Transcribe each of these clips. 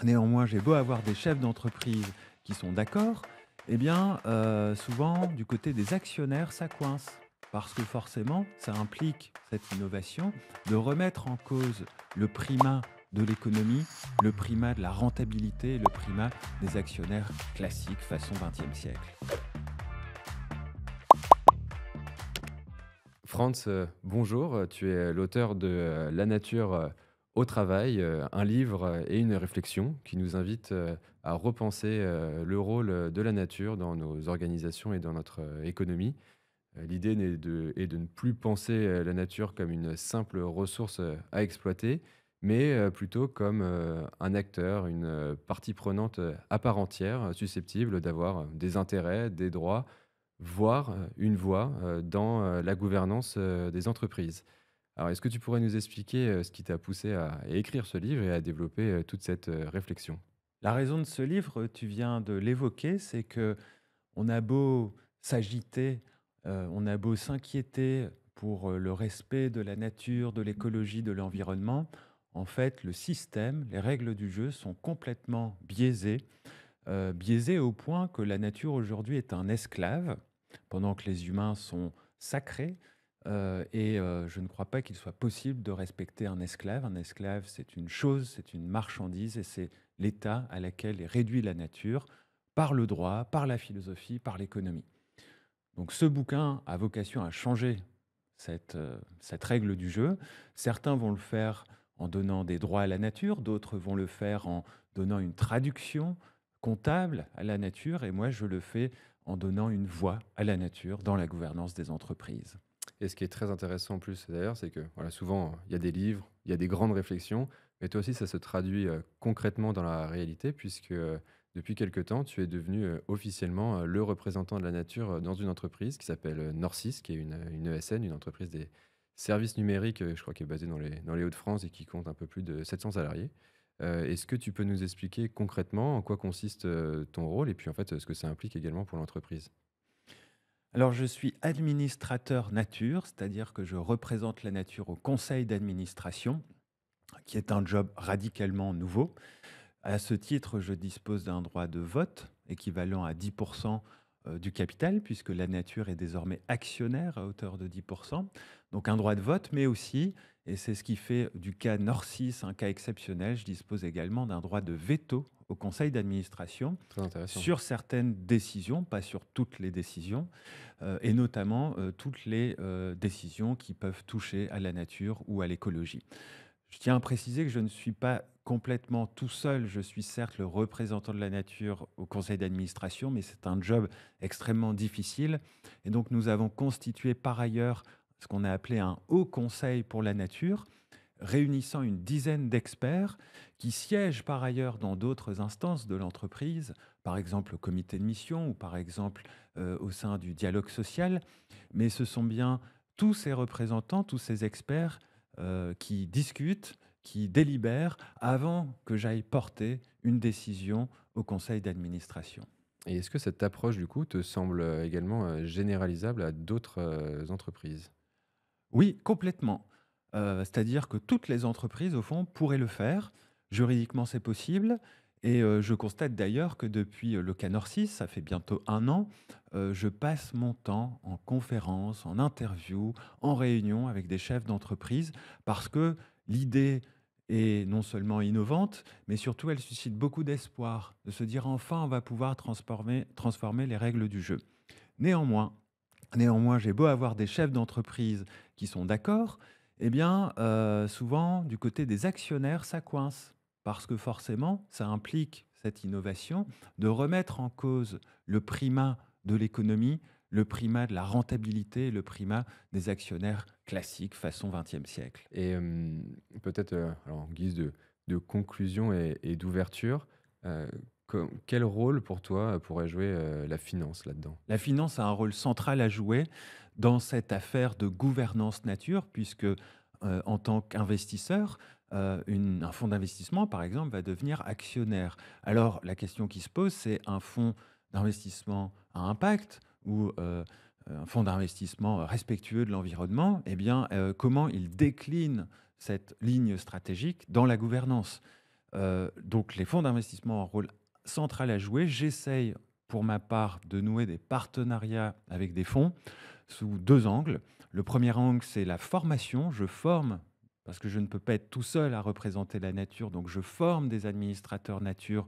Néanmoins, j'ai beau avoir des chefs d'entreprise qui sont d'accord, eh bien, souvent, du côté des actionnaires, ça coince. Parce que forcément, ça implique cette innovation de remettre en cause le primat de l'économie, le primat de la rentabilité, le primat des actionnaires classiques façon XXe siècle. Franz, bonjour. Tu es l'auteur de La nature au travail, un livre et une réflexion qui nous invite à repenser le rôle de la nature dans nos organisations et dans notre économie. L'idée est de ne plus penser la nature comme une simple ressource à exploiter, mais plutôt comme un acteur, une partie prenante à part entière, susceptible d'avoir des intérêts, des droits, voire une voix dans la gouvernance des entreprises. Alors, est-ce que tu pourrais nous expliquer ce qui t'a poussé à écrire ce livre et à développer toute cette réflexion? La raison de ce livre, tu viens de l'évoquer, c'est que on a beau s'agiter, on a beau s'inquiéter pour, le respect de la nature, de l'écologie, de l'environnement, en fait, le système, les règles du jeu sont complètement biaisées, biaisées au point que la nature aujourd'hui est un esclave, pendant que les humains sont sacrés, je ne crois pas qu'il soit possible de respecter un esclave. Un esclave, c'est une chose, c'est une marchandise et c'est l'état à laquelle est réduit la nature par le droit, par la philosophie, par l'économie. Donc ce bouquin a vocation à changer cette règle du jeu. Certains vont le faire en donnant des droits à la nature, d'autres vont le faire en donnant une traduction comptable à la nature, et moi je le fais en donnant une voix à la nature dans la gouvernance des entreprises. Et ce qui est très intéressant en plus d'ailleurs, c'est que voilà, souvent il y a des livres, il y a des grandes réflexions, mais toi aussi ça se traduit concrètement dans la réalité, puisque depuis quelque temps tu es devenu officiellement le représentant de la nature dans une entreprise qui s'appelle Norcis, qui est une ESN, une entreprise des services numériques, je crois qui est basée dans les Hauts-de-France et qui compte un peu plus de 700 salariés. Est-ce que tu peux nous expliquer concrètement en quoi consiste ton rôle et puis en fait ce que ça implique également pour l'entreprise? Alors je suis administrateur nature, c'est-à-dire que je représente la nature au conseil d'administration, qui est un job radicalement nouveau. À ce titre, je dispose d'un droit de vote équivalent à 10% du capital, puisque la nature est désormais actionnaire à hauteur de 10%. Donc un droit de vote, mais aussi, et c'est ce qui fait du cas Norcis un cas exceptionnel, je dispose également d'un droit de veto au conseil d'administration Très intéressant. sur certaines décisions, pas sur toutes les décisions, et notamment toutes les décisions qui peuvent toucher à la nature ou à l'écologie. Je tiens à préciser que je ne suis pas complètement tout seul. Je suis certes le représentant de la nature au conseil d'administration, mais c'est un job extrêmement difficile. Et donc, nous avons constitué par ailleurs ce qu'on a appelé un haut conseil pour la nature, réunissant une dizaine d'experts qui siègent par ailleurs dans d'autres instances de l'entreprise, par exemple au comité de mission ou par exemple au sein du dialogue social. Mais ce sont bien tous ces représentants, tous ces experts qui discutent, qui délibèrent avant que j'aille porter une décision au conseil d'administration. Et est-ce que cette approche, du coup, te semble, également, généralisable à d'autres, entreprises? Oui, complètement. C'est-à-dire que toutes les entreprises, au fond, pourraient le faire. Juridiquement, c'est possible et je constate d'ailleurs que depuis, le Canor 6, ça fait bientôt 1 an, je passe mon temps en conférence, en interview, en réunion avec des chefs d'entreprise parce que l'idée est non seulement innovante, mais surtout elle suscite beaucoup d'espoir, de se dire: «Enfin, on va pouvoir transformer les règles du jeu». Néanmoins Néanmoins, j'ai beau avoir des chefs d'entreprise qui sont d'accord, eh bien, souvent, du côté des actionnaires, ça coince. Parce que forcément, ça implique cette innovation de remettre en cause le primat de l'économie, le primat de la rentabilité, le primat des actionnaires classiques façon XXe siècle. Et peut-être, alors en guise de conclusion et d'ouverture, heu, quel rôle pour toi, pourrait jouer, la finance là-dedans? La finance a un rôle central à jouer dans cette affaire de gouvernance nature, puisque en tant qu'investisseur, un fonds d'investissement, par exemple, va devenir actionnaire. Alors, la question qui se pose, c'est un fonds d'investissement à impact ou un fonds d'investissement respectueux de l'environnement, eh bien, comment il décline cette ligne stratégique dans la gouvernance. Donc les fonds d'investissement ont un rôle central à jouer. J'essaye, pour ma part, de nouer des partenariats avec des fonds sous 2 angles. Le premier angle, c'est la formation. Je forme, parce que je ne peux pas être tout seul à représenter la nature, donc je forme des administrateurs nature,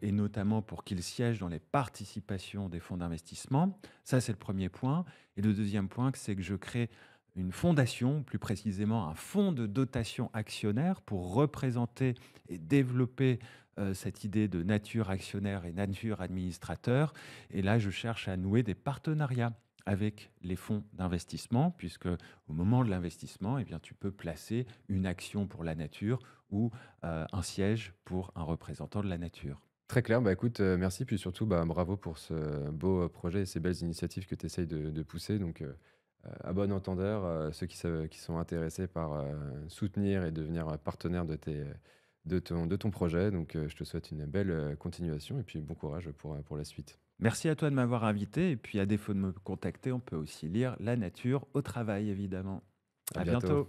et notamment pour qu'ils siègent dans les participations des fonds d'investissement. Ça, c'est le premier point. Et le deuxième point, c'est que je crée une fondation, plus précisément un fonds de dotation actionnaire pour représenter et développer cette idée de nature actionnaire et nature administrateur. Et là, je cherche à nouer des partenariats avec les fonds d'investissement, puisque au moment de l'investissement, eh bien, tu peux placer une action pour la nature ou un siège pour un représentant de la nature. Très clair, bah, écoute, merci, puis surtout, bah, bravo pour ce beau, projet et ces belles initiatives que tu essayes de pousser donc à bon entendeur, ceux qui sont intéressés par, soutenir et devenir, partenaire de ton projet donc je te souhaite une belle, continuation et puis bon courage pour la suite. Merci à toi de m'avoir invité, et puis à défaut de me contacter, on peut aussi lire La nature au travail, évidemment. À À bientôt. bientôt.